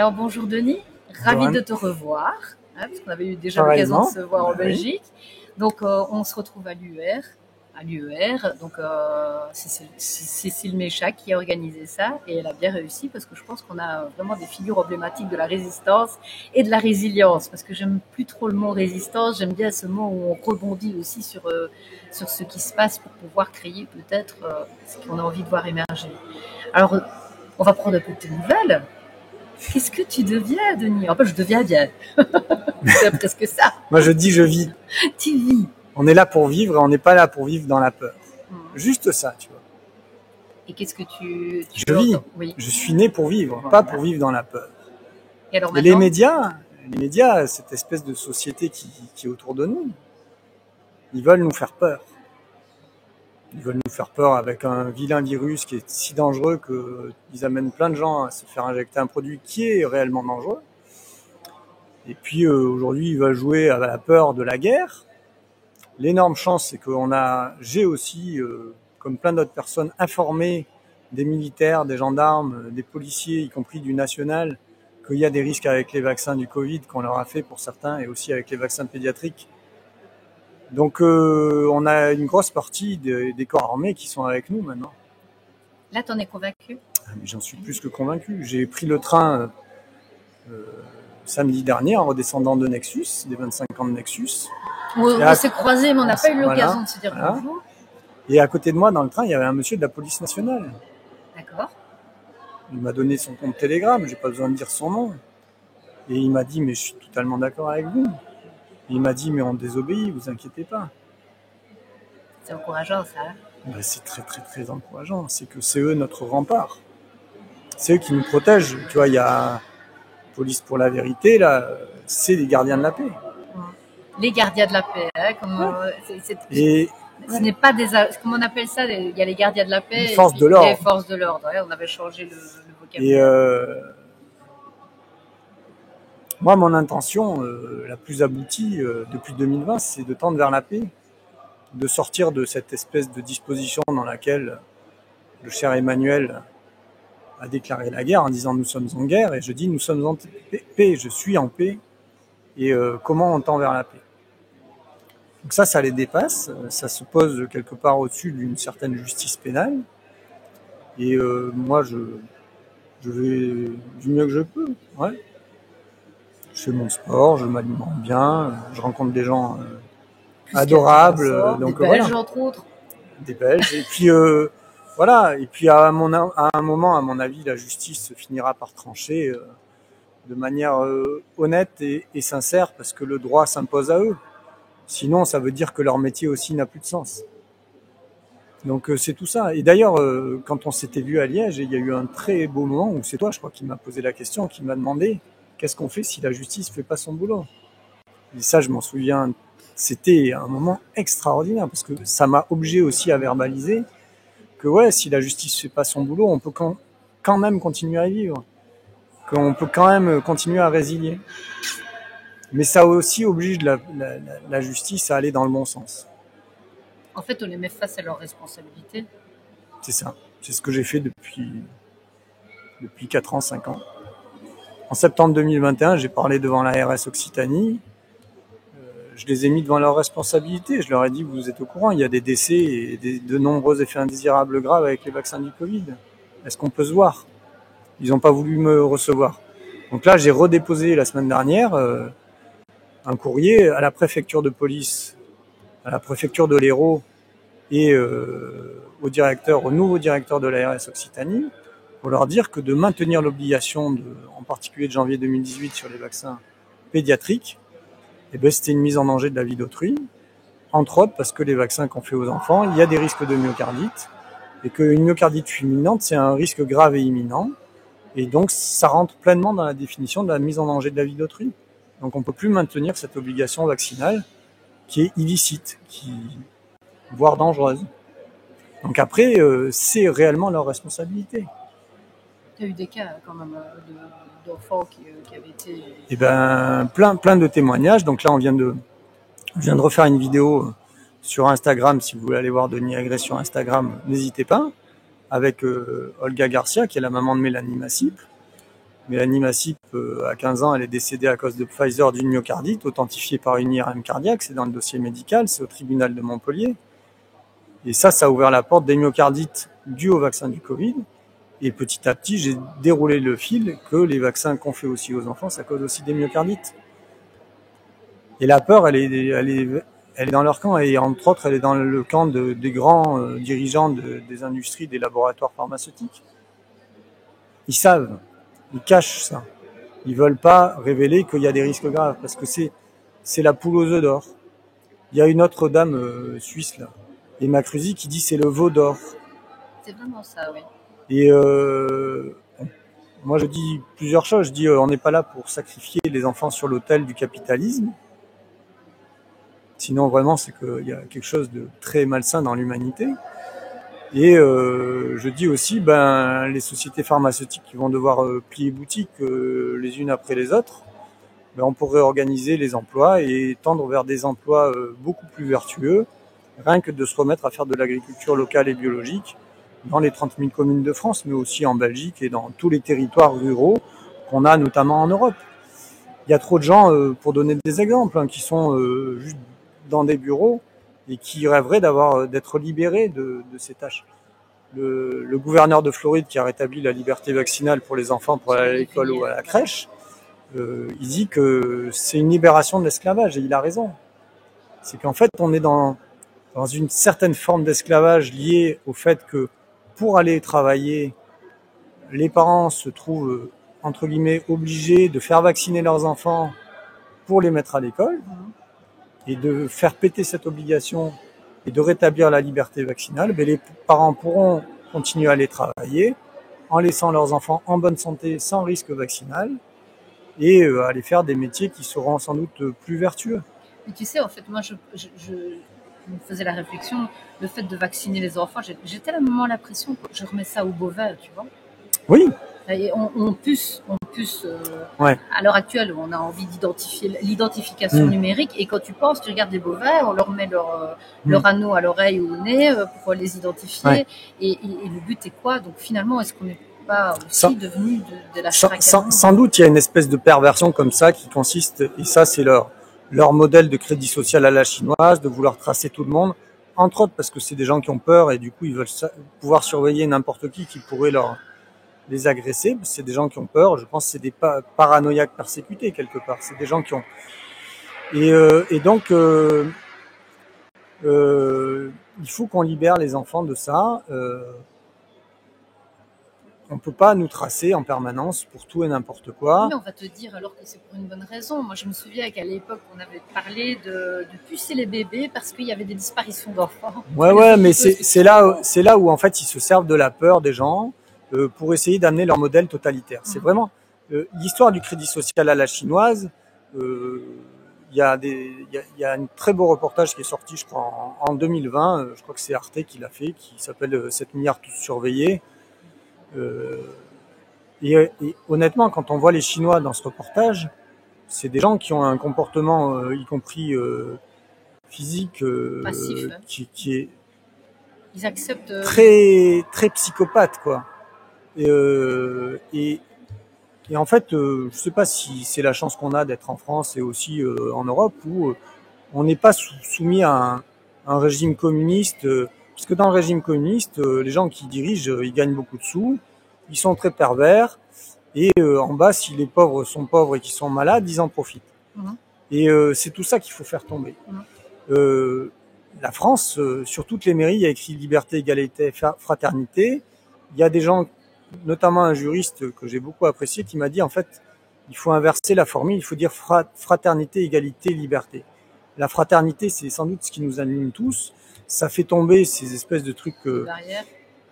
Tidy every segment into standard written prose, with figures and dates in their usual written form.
Alors bonjour Denis, ravi de te revoir, parce qu'on avait eu déjà l'occasion de se voir en Belgique. Donc on se retrouve à l'UER. Donc c'est Cécile Méchac qui a organisé ça et elle a bien réussi parce que je pense qu'on a vraiment des figures emblématiques de la résistance et de la résilience. Parce que j'aime plus trop le mot résistance, j'aime bien ce mot où on rebondit aussi sur ce qui se passe pour pouvoir créer peut-être ce qu'on a envie de voir émerger. Alors on va prendre un peu de tes nouvelles. Qu'est-ce que tu deviens, Denis? En fait, je deviens bien. C'est presque ça. Moi, je dis je vis. Tu vis. On est là pour vivre et on n'est pas là pour vivre dans la peur. Juste ça, tu vois. Et qu'est-ce que tu Je vis. Oui. Je suis né pour vivre, pas pour vivre dans la peur. Et alors les médias, cette espèce de société qui est autour de nous, ils veulent nous faire peur. Ils veulent nous faire peur avec un vilain virus qui est si dangereux qu'ils amènent plein de gens à se faire injecter un produit qui est réellement dangereux. Et puis aujourd'hui, ils veulent jouer à la peur de la guerre. L'énorme chance, c'est j'ai aussi, comme plein d'autres personnes, informé des militaires, des gendarmes, des policiers, y compris du national, qu'il y a des risques avec les vaccins du Covid qu'on leur a fait pour certains et aussi avec les vaccins pédiatriques. Donc on a une grosse partie des corps armés qui sont avec nous maintenant. Là, t'en es convaincu? J'en suis plus que convaincu. J'ai pris le train samedi dernier en redescendant de Nexus, des 25 ans de Nexus. On s'est croisés, mais on n'a pas eu l'occasion de se dire bonjour. Et à côté de moi, dans le train, il y avait un monsieur de la police nationale. D'accord. Il m'a donné son compte Telegram, j'ai pas besoin de dire son nom. Et il m'a dit, mais je suis totalement d'accord avec vous. Et il m'a dit, mais on désobéit, vous inquiétez pas. C'est encourageant, ça. C'est très, très, très encourageant. C'est que c'est eux notre rempart. C'est eux qui nous protègent. Tu vois, il y a Police pour la vérité, là, c'est les gardiens de la paix. Les gardiens de la paix, hein, ce n'est pas des... Comment on appelle ça? Il y a les gardiens de la paix les forces de l'ordre. Les forces de l'ordre. Ouais, on avait changé le vocabulaire. Et moi, mon intention la plus aboutie depuis 2020, c'est de tendre vers la paix, de sortir de cette espèce de disposition dans laquelle le cher Emmanuel a déclaré la guerre en disant nous sommes en guerre, et je dis nous sommes en paix, je suis en paix, et comment on tend vers la paix. Donc ça les dépasse, ça se pose quelque part au-dessus d'une certaine justice pénale, et moi je vais du mieux que je peux, ouais. Je fais mon sport, je m'alimente bien, je rencontre des gens adorables, donc des Belges entre autres. Des Belges, et puis voilà, et puis à un moment, à mon avis, la justice finira par trancher de manière honnête et sincère, parce que le droit s'impose à eux. Sinon, ça veut dire que leur métier aussi n'a plus de sens. Donc c'est tout ça. Et d'ailleurs, quand on s'était vu à Liège, il y a eu un très beau moment où c'est toi, je crois, qui m'a posé la question, qui m'a demandé qu'est-ce qu'on fait si la justice fait pas son boulot. Et ça, je m'en souviens, c'était un moment extraordinaire, parce que ça m'a obligé aussi à verbaliser que ouais, si la justice fait pas son boulot, on peut quand même continuer à vivre, qu'on peut quand même continuer à résilier. Mais ça aussi oblige la justice à aller dans le bon sens. En fait, on les met face à leurs responsabilités. C'est ça. C'est ce que j'ai fait depuis 4 ans, 5 ans. En septembre 2021, j'ai parlé devant la RS Occitanie. Je les ai mis devant leurs responsabilités. Je leur ai dit, vous êtes au courant, il y a des décès et de nombreux effets indésirables graves avec les vaccins du Covid. Est-ce qu'on peut se voir? Ils n'ont pas voulu me recevoir. Donc là, j'ai redéposé la semaine dernière un courrier à la préfecture de police, à la préfecture de l'Hérault et au nouveau directeur de la RS Occitanie, pour leur dire que de maintenir l'obligation, en particulier de janvier 2018, sur les vaccins pédiatriques, c'était une mise en danger de la vie d'autrui, entre autres parce que les vaccins qu'on fait aux enfants, il y a des risques de myocardite, et qu'une myocardite fulminante, c'est un risque grave et imminent, et donc ça rentre pleinement dans la définition de la mise en danger de la vie d'autrui. Donc on ne peut plus maintenir cette obligation vaccinale qui est illicite, voire dangereuse. Donc après, c'est réellement leur responsabilité. Tu as eu des cas quand même d'enfants qui avaient été... Eh ben, plein de témoignages. Donc là, je viens de refaire une vidéo sur Instagram. Si vous voulez aller voir Denis Agré sur Instagram, n'hésitez pas. Avec Olga Garcia, qui est la maman de Mélanie Massip. Mélanie Massip, à 15 ans, elle est décédée à cause de Pfizer d'une myocardite, authentifiée par une IRM cardiaque. C'est dans le dossier médical, c'est au tribunal de Montpellier. Et ça a ouvert la porte des myocardites dues au vaccin du Covid. Et petit à petit, j'ai déroulé le fil que les vaccins qu'on fait aussi aux enfants, ça cause aussi des myocardites. Et la peur, elle est dans leur camp. Et entre autres, elle est dans le camp des grands dirigeants des industries, des laboratoires pharmaceutiques. Ils savent, ils cachent ça. Ils veulent pas révéler qu'il y a des risques graves, parce que c'est la poule aux œufs d'or. Il y a une autre dame suisse, là, Emma Cruzy, qui dit c'est le veau d'or. C'est vraiment ça, oui. Et moi, je dis plusieurs choses. Je dis on n'est pas là pour sacrifier les enfants sur l'autel du capitalisme. Sinon, vraiment, c'est qu'il y a quelque chose de très malsain dans l'humanité. Et je dis aussi, les sociétés pharmaceutiques qui vont devoir plier boutique les unes après les autres, on pourrait organiser les emplois et tendre vers des emplois beaucoup plus vertueux, rien que de se remettre à faire de l'agriculture locale et biologique dans les 30 000 communes de France, mais aussi en Belgique et dans tous les territoires ruraux qu'on a notamment en Europe. Il y a trop de gens, pour donner des exemples, qui sont juste dans des bureaux et qui rêveraient d'être libérés de ces tâches. Le gouverneur de Floride qui a rétabli la liberté vaccinale pour les enfants pour aller à l'école ou à la crèche, il dit que c'est une libération de l'esclavage, et il a raison. C'est qu'en fait, on est dans une certaine forme d'esclavage liée au fait que pour aller travailler, les parents se trouvent, entre guillemets, obligés de faire vacciner leurs enfants pour les mettre à l'école, et de faire péter cette obligation et de rétablir la liberté vaccinale. Les parents pourront continuer à aller travailler en laissant leurs enfants en bonne santé sans risque vaccinal, et aller faire des métiers qui seront sans doute plus vertueux. Mais tu sais, en fait, moi, je me faisais la réflexion, le fait de vacciner les enfants, j'ai tellement l'impression que je remets ça aux bovins, tu vois. Oui. Et on puce. Ouais. À l'heure actuelle, on a envie d'identifier l'identification numérique. Et quand tu penses, tu regardes des bovins, on leur met leur anneau à l'oreille ou au nez pour les identifier. Ouais. Et le but est quoi? Donc finalement, est-ce qu'on n'est pas aussi devenu de la chair à canon? Sans doute, il y a une espèce de perversion comme ça qui consiste, et ça c'est leur modèle de crédit social à la chinoise, de vouloir tracer tout le monde, entre autres parce que c'est des gens qui ont peur et du coup ils veulent pouvoir surveiller n'importe qui pourrait les agresser. C'est des gens qui ont peur, je pense que c'est des paranoïaques persécutés quelque part, c'est des gens qui ont... Et donc il faut qu'on libère les enfants de ça. On peut pas nous tracer en permanence pour tout et n'importe quoi. Mais on va te dire alors que c'est pour une bonne raison. Moi, je me souviens qu'à l'époque, on avait parlé de pucer les bébés parce qu'il y avait des disparitions d'enfants. Ouais, mais c'est là où en fait ils se servent de la peur des gens pour essayer d'amener leur modèle totalitaire. C'est vraiment l'histoire du crédit social à la chinoise. Il y a un très beau reportage qui est sorti, je crois, en 2020. Je crois que c'est Arte qui l'a fait, qui s'appelle 7 milliards tous surveillés. Et honnêtement, quand on voit les Chinois dans ce reportage, c'est des gens qui ont un comportement, y compris physique, qui est ils acceptent très très psychopathe, quoi. Et en fait, je sais pas si c'est la chance qu'on a d'être en France et aussi en Europe, où on n'est pas soumis à un régime communiste, parce que dans le régime communiste, les gens qui dirigent, ils gagnent beaucoup de sous, ils sont très pervers, et en bas, si les pauvres sont pauvres et qu'ils sont malades, ils en profitent. Et c'est tout ça qu'il faut faire tomber. La France, sur toutes les mairies, il y a écrit liberté, égalité, fraternité. Il y a des gens, notamment un juriste que j'ai beaucoup apprécié, qui m'a dit en fait, il faut inverser la formule, il faut dire fraternité, égalité, liberté. La fraternité, c'est sans doute ce qui nous anime tous. Ça fait tomber ces espèces de trucs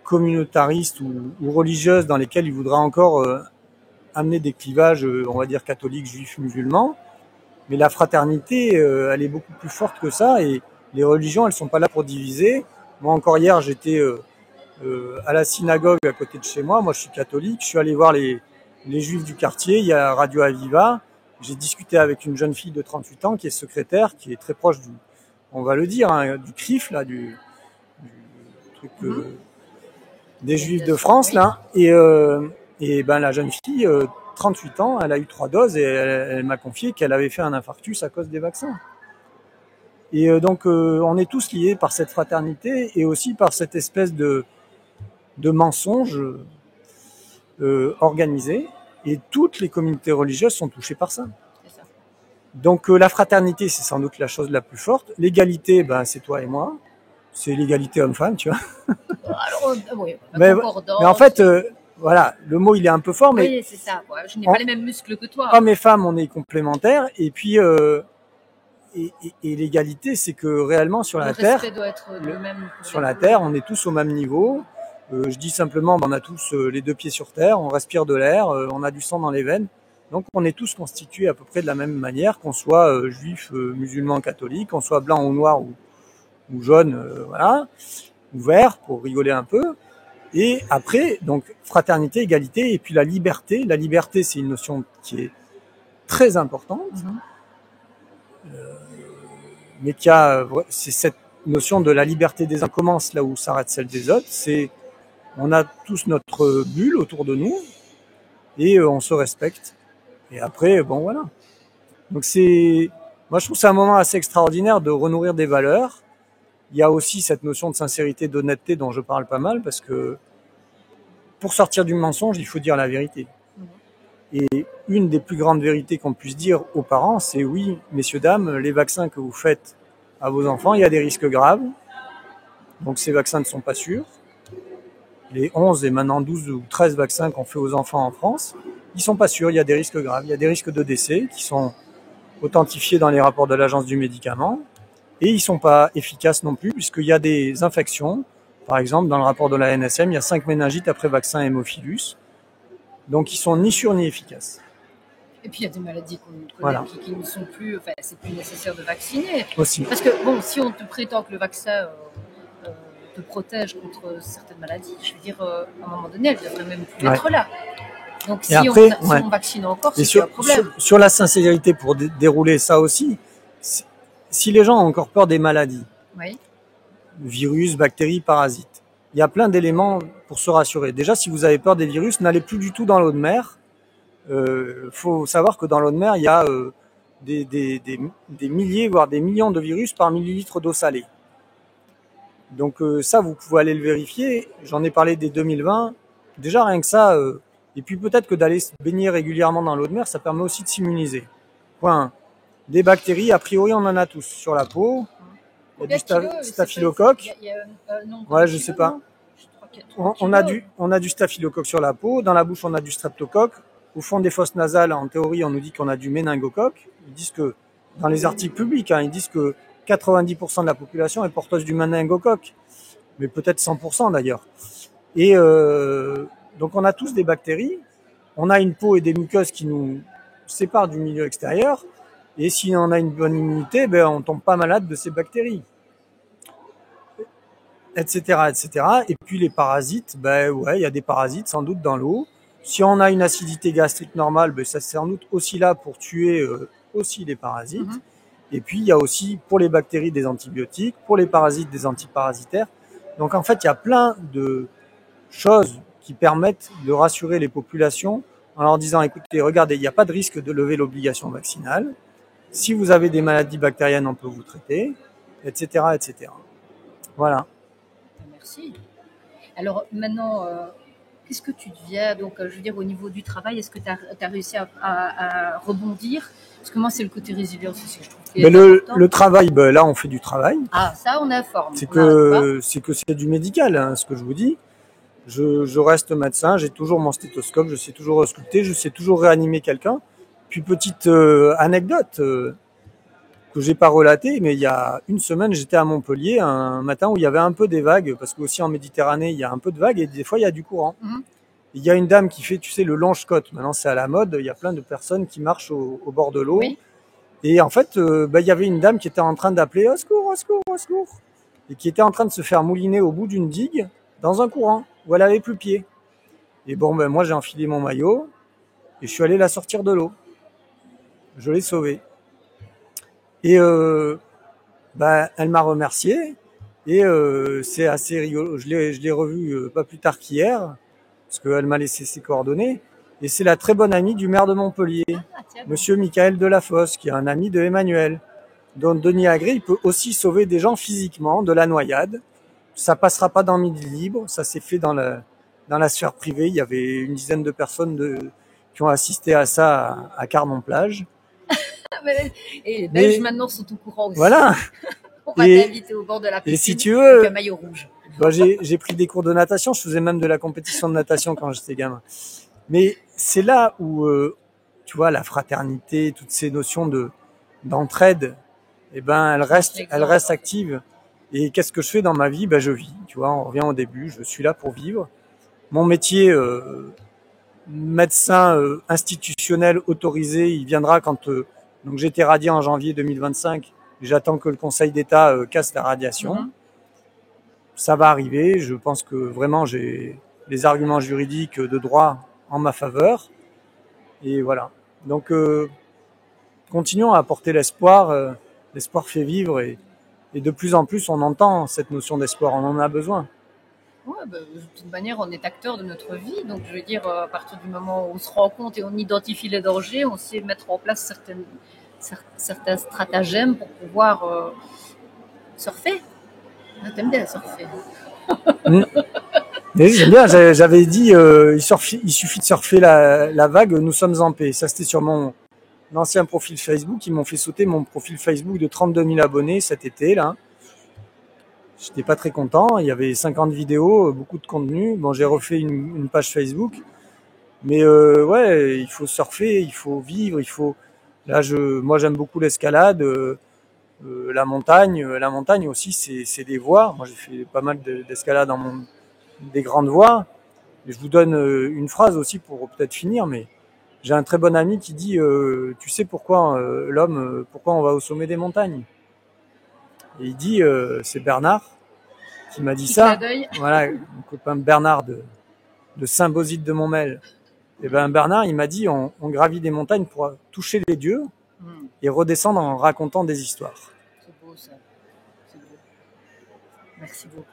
communautaristes ou religieuses dans lesquelles il voudra encore amener des clivages, on va dire catholiques, juifs, musulmans. Mais la fraternité, elle est beaucoup plus forte que ça, et les religions, elles sont pas là pour diviser. Moi, encore hier, j'étais à la synagogue à côté de chez moi. Moi, je suis catholique. Je suis allé voir les juifs du quartier. Il y a Radio Aviva. J'ai discuté avec une jeune fille de 38 ans qui est secrétaire, qui est très proche on va le dire, du CRIF, là, du truc des juifs de France, là. Et la jeune fille 38 ans, elle a eu 3 doses et elle m'a confié qu'elle avait fait un infarctus à cause des vaccins. Et donc, on est tous liés par cette fraternité et aussi par cette espèce de mensonge organisé. Et toutes les communautés religieuses sont touchées par ça. C'est ça. Donc, la fraternité, c'est sans doute la chose la plus forte. L'égalité, ben, c'est toi et moi. C'est l'égalité homme-femme, tu vois. Alors, oui, mais en fait, voilà, le mot il est un peu fort, mais oui, c'est ça. Quoi. Je n'ai pas les mêmes muscles que toi. Hommes et femmes, on est complémentaires. Et puis, et l'égalité, c'est que réellement sur la Terre, doit être le même sur la Terre, on est tous au même niveau. Je dis simplement, on a tous les 2 pieds sur Terre, on respire de l'air, on a du sang dans les veines. Donc, on est tous constitués à peu près de la même manière, qu'on soit juif, musulman, catholique, qu'on soit blanc ou noir ou jaune, voilà, ou vert, pour rigoler un peu. Et après, donc, fraternité, égalité, et puis la liberté. La liberté, c'est une notion qui est très importante, mais c'est cette notion de la liberté des uns commence là où s'arrête celle des autres. On a tous notre bulle autour de nous, et on se respecte. Et après, bon, voilà. Donc moi, je trouve que c'est un moment assez extraordinaire de renourrir des valeurs. Il y a aussi cette notion de sincérité, d'honnêteté dont je parle pas mal, parce que pour sortir du mensonge, il faut dire la vérité. Et une des plus grandes vérités qu'on puisse dire aux parents, c'est oui, messieurs, dames, les vaccins que vous faites à vos enfants, il y a des risques graves. Donc ces vaccins ne sont pas sûrs. Les 11 et maintenant 12 ou 13 vaccins qu'on fait aux enfants en France, ils sont pas sûrs, il y a des risques graves. Il y a des risques de décès qui sont authentifiés dans les rapports de l'Agence du médicament. Et ils sont pas efficaces non plus, puisqu'il y a des infections. Par exemple, dans le rapport de la NSM, il y a 5 méningites après vaccin hémophilus. Donc, ils sont ni sûrs ni efficaces. Et puis, il y a des maladies qu'on connaît qui ne sont plus... Enfin, c'est plus nécessaire de vacciner. Aussi. Parce que, bon, si on te prétend que le vaccin te protège contre certaines maladies, je veux dire, à un moment donné, elle devrait même plus être là. Donc, si on vaccine encore, c'est un problème. Sur la sincérité, pour dérouler ça aussi, si les gens ont encore peur des maladies, virus, bactéries, parasites, il y a plein d'éléments pour se rassurer. Déjà, si vous avez peur des virus, n'allez plus du tout dans l'eau de mer. Faut savoir que dans l'eau de mer, il y a des milliers, voire des millions de virus par millilitre d'eau salée. Donc ça, vous pouvez aller le vérifier. J'en ai parlé dès 2020. Déjà, rien que ça. Et puis peut-être que d'aller se baigner régulièrement dans l'eau de mer, ça permet aussi de s'immuniser. Point. Des bactéries, a priori, on en a tous sur la peau. Il y a du staphylocoque. Ouais, je sais pas. On a du staphylocoque sur la peau. Dans la bouche, on a du streptocoque. Au fond des fosses nasales, en théorie, on nous dit qu'on a du méningocoque. Ils disent que, dans les articles publics, ils disent que 90% de la population est porteuse du méningocoque. Mais peut-être 100% d'ailleurs. Et donc, on a tous des bactéries. On a une peau et des muqueuses qui nous séparent du milieu extérieur. Et si on a une bonne immunité, on tombe pas malade de ces bactéries. Etc., etc. Et puis les parasites, il y a des parasites sans doute dans l'eau. Si on a une acidité gastrique normale, ça c'est sans doute aussi là pour tuer aussi les parasites. Et puis il y a aussi pour les bactéries des antibiotiques, pour les parasites des antiparasitaires. Donc en fait, il y a plein de choses qui permettent de rassurer les populations en leur disant, écoutez, regardez, il n'y a pas de risque de lever l'obligation vaccinale. Si vous avez des maladies bactériennes, on peut vous traiter, etc., etc. Voilà. Merci. Alors maintenant, qu'est-ce que tu deviens? Donc, je veux dire, au niveau du travail, est-ce que tu as réussi à rebondir? Parce que moi, c'est le côté résilience aussi, je trouve. Mais le travail, là, on fait du travail. Ah, ça, on informe. C'est du médical, ce que je vous dis. Je reste médecin, j'ai toujours mon stéthoscope, je sais toujours ausculter, je sais toujours réanimer quelqu'un. Puis petite anecdote que j'ai pas relatée, mais il y a une semaine, j'étais à Montpellier un matin où il y avait un peu des vagues, parce qu'aussi en Méditerranée, il y a un peu de vagues et des fois il y a du courant. Il y a une dame qui fait, tu sais, le longe-côte. Maintenant, c'est à la mode. Il y a plein de personnes qui marchent au bord de l'eau. Oui. Et en fait, il y avait une dame qui était en train d'appeler au secours, au secours, au secours, et qui était en train de se faire mouliner au bout d'une digue dans un courant où elle avait plus pied. Et bon, moi, j'ai enfilé mon maillot et je suis allé la sortir de l'eau. Je l'ai sauvée. Et elle m'a remercié. Et c'est assez rigolo. Je l'ai revue pas plus tard qu'hier, parce qu'elle m'a laissé ses coordonnées. Et c'est la très bonne amie du maire de Montpellier, Monsieur Michael Delafosse, qui est un ami de Emmanuel. Donc Denis Agré, il peut aussi sauver des gens physiquement de la noyade. Ça passera pas dans Midi Libre, ça s'est fait dans la sphère privée. Il y avait une dizaine de personnes qui ont assisté à ça à Carnon-Plage. Et les Belges maintenant sont au courant aussi. Voilà. On va t'inviter au bord de la piscine et si tu veux, avec un maillot rouge. Bah, j'ai pris des cours de natation, je faisais même de la compétition de natation quand j'étais gamin. Mais c'est là où, tu vois, la fraternité, toutes ces notions d'entraide, eh ben, elles restent actives. Et qu'est-ce que je fais dans ma vie? Ben, je vis, tu vois, on revient au début, je suis là pour vivre. Mon métier, médecin institutionnel autorisé, il viendra quand donc j'ai été radié en janvier 2025. J'attends que le Conseil d'État casse la radiation. Ça va arriver. Je pense que vraiment j'ai les arguments juridiques de droit en ma faveur. Et voilà. Donc continuons à apporter l'espoir. L'espoir fait vivre et de plus en plus on entend cette notion d'espoir. On en a besoin. Ouais, bah, de toute manière, on est acteur de notre vie. Donc, je veux dire, à partir du moment où on se rend compte et on identifie les dangers, on sait mettre en place certains stratagèmes pour pouvoir surfer. Ah, t'aimes bien surfer. J'aime bien, j'avais dit, il suffit de surfer la vague, nous sommes en paix. Ça, c'était sur mon ancien profil Facebook. Ils m'ont fait sauter mon profil Facebook de 32 000 abonnés cet été, là. J'étais pas très content. Il y avait 50 vidéos, beaucoup de contenu. Bon, j'ai refait une page Facebook. Mais ouais, il faut surfer, il faut vivre, il faut. Là, moi, j'aime beaucoup l'escalade, la montagne. La montagne aussi, c'est des voies. Moi, j'ai fait pas mal d'escalade des grandes voies. Et je vous donne une phrase aussi pour peut-être finir, mais j'ai un très bon ami qui dit tu sais pourquoi pourquoi on va au sommet des montagnes? Et il dit c'est Bernard qui m'a dit ça. Voilà, mon copain Bernard de Saint-Bosite de Montmel. Et ben Bernard, il m'a dit on gravit des montagnes pour toucher les dieux et redescendre en racontant des histoires. C'est beau ça. C'est beau. Merci beaucoup.